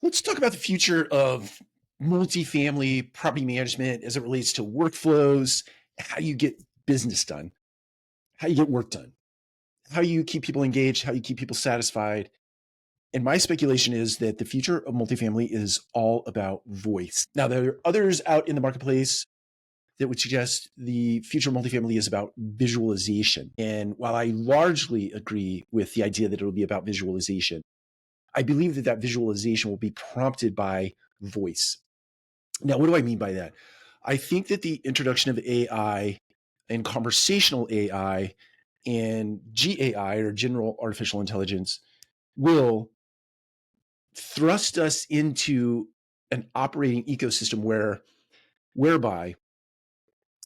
Let's talk about the future of multifamily property management as it relates to workflows, how you get business done, how you get work done, how you keep people engaged, how you keep people satisfied. And my speculation is that the future of multifamily is all about voice. Now, there are others out in the marketplace that would suggest the future of multifamily is about visualization. And while I largely agree with the idea that it'll be about visualization, I believe that that visualization will be prompted by voice. Now, what do I mean by that? I think that the introduction of AI and conversational AI and GAI, or general artificial intelligence, will thrust us into an operating ecosystem whereby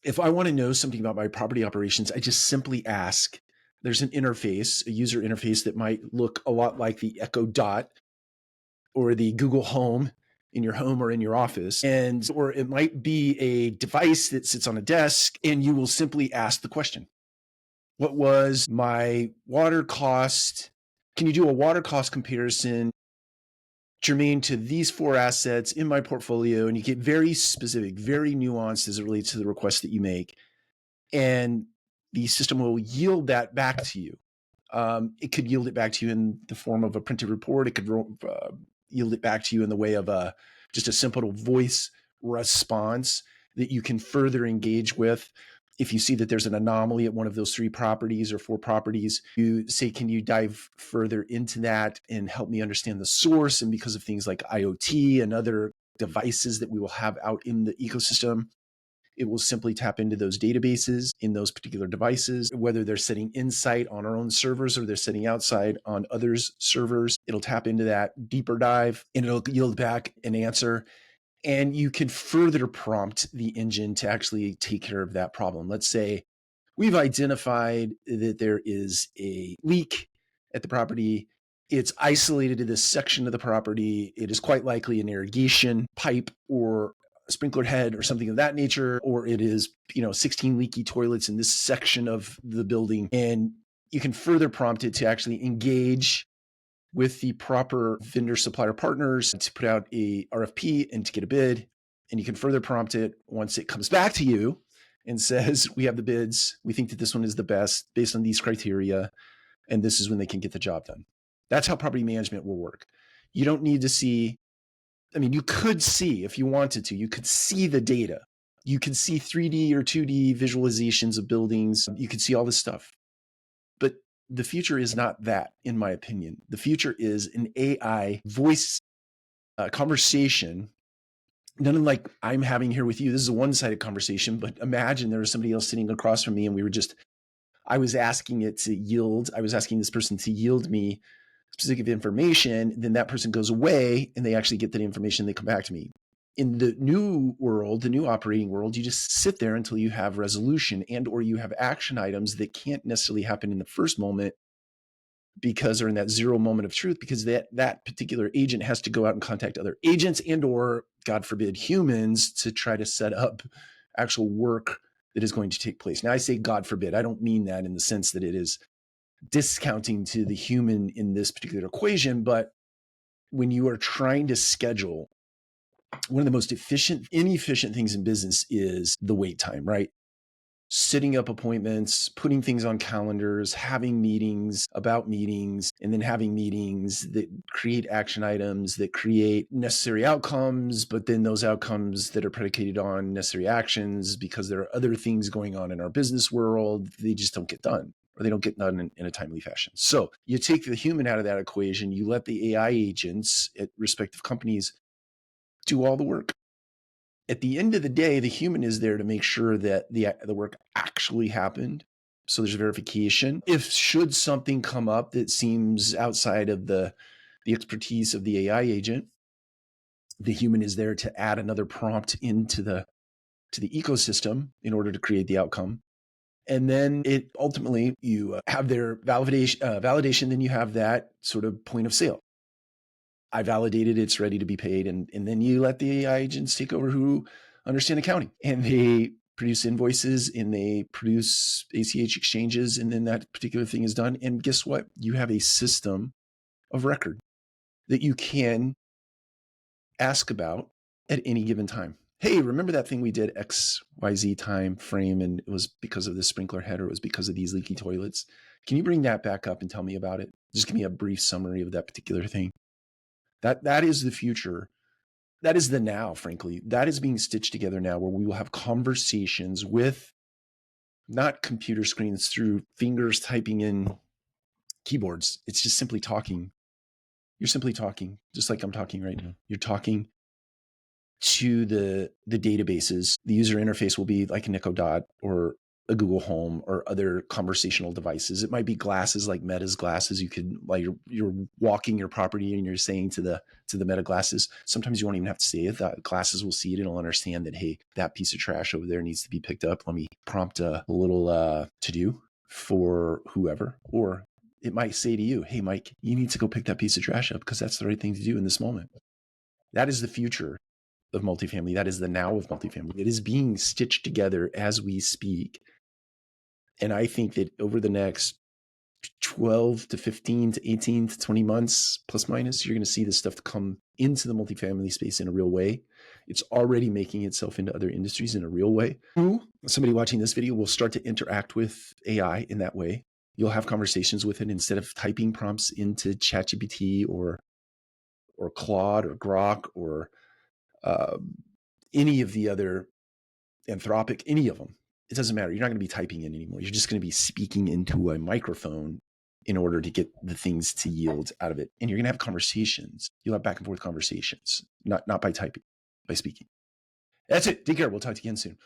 if I want to know something about my property operations, I just simply ask. There's an interface, a user interface that might look a lot like the Echo Dot or the Google Home in your home or in your office. Or it might be a device that sits on a desk, and you will simply ask the question, what was my water cost? Can you do a water cost comparison germane to these four assets in my portfolio? And you get very specific, very nuanced as it relates to the request that you make. And the system will yield that back to you. It could yield it back to you in the form of a printed report. It could yield it back to you in the way of just a simple voice response that you can further engage with. If you see that there's an anomaly at one of those three properties or four properties, you say, can you dive further into that and help me understand the source? And because of things like IoT and other devices that we will have out in the ecosystem, it will simply tap into those databases in those particular devices, whether they're sitting inside on our own servers or they're sitting outside on others' servers. It'll tap into that deeper dive and it'll yield back an answer. And you can further prompt the engine to actually take care of that problem. Let's say we've identified that there is a leak at the property. It's isolated to this section of the property. It is quite likely an irrigation pipe or a sprinkler head or something of that nature, or it is, 16 leaky toilets in this section of the building. And you can further prompt it to actually engage with the proper vendor supplier partners to put out a RFP and to get a bid. And you can further prompt it once it comes back to you and says, we have the bids. We think that this one is the best based on these criteria. And this is when they can get the job done. That's how property management will work. You don't need to see, you could see, if you wanted to, you could see the data. You could see 3D or 2D visualizations of buildings. You could see all this stuff. But the future is not that, in my opinion. The future is an AI voice conversation, none like I'm having here with you. This is a one-sided conversation, but imagine there was somebody else sitting across from me and I was asking this person to yield me specific information. Then that person goes away and they actually get that information. They come back to me. In the new world, the new operating world, you just sit there until you have resolution and or you have action items that can't necessarily happen in the first moment because they're in that zero moment of truth, because that particular agent has to go out and contact other agents and or, God forbid, humans to try to set up actual work that is going to take place. Now, I say God forbid. I don't mean that in the sense that it is discounting to the human in this particular equation, but when you are trying to schedule, one of the most inefficient things in business is the wait time, right? Setting up appointments, putting things on calendars, having meetings about meetings, and then having meetings that create action items that create necessary outcomes, but then those outcomes that are predicated on necessary actions because there are other things going on in our business world, they just don't get done. Or they don't get done in a timely fashion. So you take the human out of that equation, you let the AI agents at respective companies do all the work. At the end of the day, the human is there to make sure that the work actually happened. So there's verification. If should something come up that seems outside of the expertise of the AI agent, the human is there to add another prompt into the ecosystem in order to create the outcome. And then it ultimately you have their validation. Then you have that sort of point of sale. I validated it's ready to be paid. And then you let the AI agents take over who understand accounting, and they produce invoices and they produce ACH exchanges. And then that particular thing is done. And guess what? You have a system of record that you can ask about at any given time. Hey, remember that thing we did XYZ time frame and it was because of the sprinkler head or it was because of these leaky toilets? Can you bring that back up and tell me about it? Just give me a brief summary of that particular thing. That is the future. That is the now, frankly. That is being stitched together now where we will have conversations with not computer screens through fingers typing in keyboards. It's just simply talking. You're simply talking, just like I'm talking right now. You're talking to the databases. The user interface will be like an Echo Dot or a Google Home or other conversational devices. It might be glasses like Meta's glasses. You could, like you're walking your property and you're saying to the Meta glasses. Sometimes you won't even have to say it. The glasses will see it and it'll understand that, hey, that piece of trash over there needs to be picked up. Let me prompt a little to do for whoever. Or it might say to you, hey, Mike, you need to go pick that piece of trash up because that's the right thing to do in this moment. That is the future of multifamily. That is the now of multifamily. It is being stitched together as we speak. And I think that over the next 12 to 15 to 18 to 20 months, plus minus, you're going to see this stuff come into the multifamily space in a real way. It's already making itself into other industries in a real way. Somebody watching this video will start to interact with AI in that way. You'll have conversations with it instead of typing prompts into ChatGPT or Claude or Grok or any of the other Anthropic, any of them. It doesn't matter. You're not going to be typing in anymore. You're just going to be speaking into a microphone in order to get the things to yield out of it. And you're going to have conversations. You'll have back and forth conversations, not by typing, by speaking. That's it. Take care. We'll talk to you again soon.